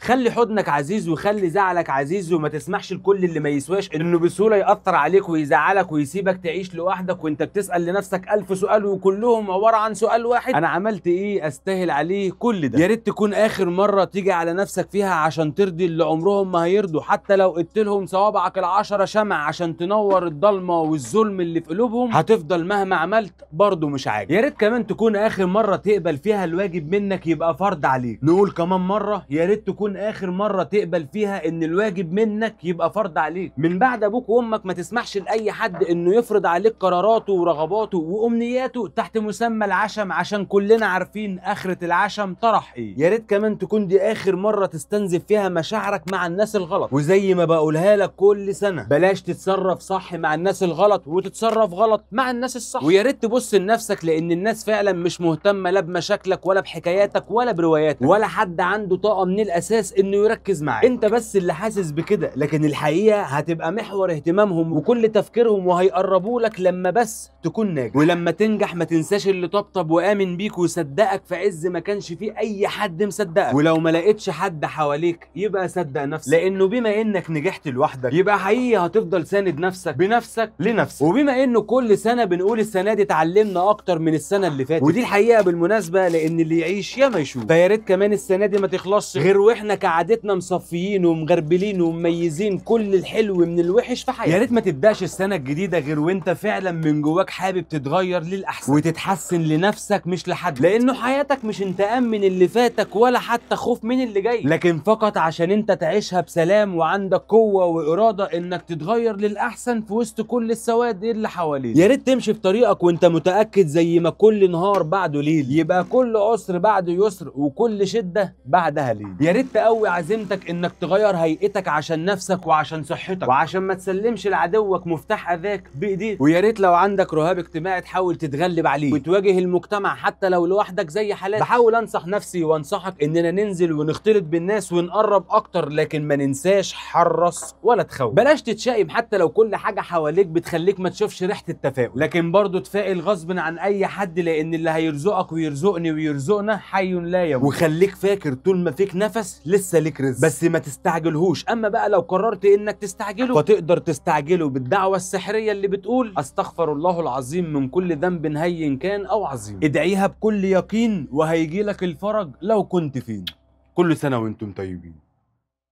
خلي حضنك عزيز وخلي زعلك عزيز، وما تسمحش لكل اللي ما يسواش انه بسهوله ياثر عليك ويزعلك ويسيبك تعيش لوحدك وانت بتسال لنفسك 1000 سؤال وكلهم عباره عن سؤال واحد: انا عملت ايه استاهل عليه كل ده؟ يا ريت تكون اخر مره تيجي على نفسك فيها عشان ترضي اللي عمرهم ما هيرضوا، حتى لو قلت لهم صوابعك ال10 شمع عشان تنور الضلمه والظلم اللي في قلوبهم، هتفضل مهما عملت برضه مش عاجب. يا ريت كمان تكون اخر مره تقبل فيها الواجب منك يبقى فرض عليك. نقول كمان مره: يا ريت تكون اخر مره تقبل فيها ان الواجب منك يبقى فرض عليك. من بعد ابوك وامك ما تسمحش لاي حد انه يفرض عليك قراراته ورغباته وامنياته تحت مسمى العشم، عشان كلنا عارفين اخره العشم طرح ايه. يا ريت كمان تكون دي اخر مره تستنزف فيها مشاعرك مع الناس الغلط، وزي ما بقولها لك كل سنه: بلاش تتصرف صح مع الناس الغلط وتتصرف غلط مع الناس الصح. ويا ريت تبص لنفسك، لان الناس فعلا مش مهتمه لا بمشاكلك ولا بحكاياتك ولا برواياتك، ولا حد عنده طاقه من الاساس انه يركز معاك. انت بس اللي حاسس بكده، لكن الحقيقه هتبقى محور اهتمامهم وكل تفكيرهم، وهيقربوا لك لما بس تكون ناجح. ولما تنجح ما تنساش اللي طبطب وامن بيك وصدقك في عز ما كانش فيه اي حد مصدقك. ولو ما لقيتش حد حواليك يبقى صدق نفسك، لانه بما انك نجحت لوحدك يبقى حقيقي هتفضل ساند نفسك بنفسك لنفسك. وبما انه كل سنه بنقول السنه دي اتعلمنا اكتر من السنه اللي فاتت، ودي الحقيقه بالمناسبه، لان اللي يعيش يا ما يشوف. فيا ريت كمان السنه دي ما تخلصش غير واحنا كعادتنا مصفيين ومغربلين ومميزين كل الحلو من الوحش في حياتنا. يا ريت ما تبداش السنه الجديده غير وانت فعلا من جواك حابب تتغير للاحسن وتتحسن لنفسك مش لحد، لانه حياتك مش انتقام من اللي فاتك ولا حتى خوف من اللي جاي، لكن فقط عشان انت تعيشها بسلام وعندك قوه واراده انك تتغير للاحسن في وسط كل السواد اللي حواليك. يا ريت تمشي في طريقك وانت متاكد زي ما كل نهار بعده ليل يبقى كل عسر بعده يسر وكل شده بعدها ليل. يا ريت تقوي عزيمتك انك تغير هيئتك عشان نفسك وعشان صحتك وعشان ما تسلمش لعدوك مفتاح اذاك بايديك. ويا ريت لو عندك رهاب اجتماعي تحاول تتغلب عليه وتواجه المجتمع حتى لو لوحدك زي حالات. بحاول انصح نفسي وانصحك اننا ننزل ونختلط بالناس ونقرب اكتر، لكن ما ننساش حرص ولا تخوف. بلاش تتشائم حتى لو كل حاجه حواليك بتخليك ما تشوفش ريحه التفاؤل، لكن برضه تفائل غصب عن اي حد، لان اللي هيرزقك ويرزقني ويرزقنا حي لا يموت. وخليك فاكر طول ما فيك نفس لسه ليك رزق، بس ما تستعجلهوش. اما بقى لو قررت انك تستعجله فتقدر تستعجله بالدعوه السحريه اللي بتقول: استغفر الله العظيم من كل ذنب هين كان او عظيم. ادعيها بكل يقين وهيجي لك الفرج لو كنت فين. كل سنه وانتم طيبين.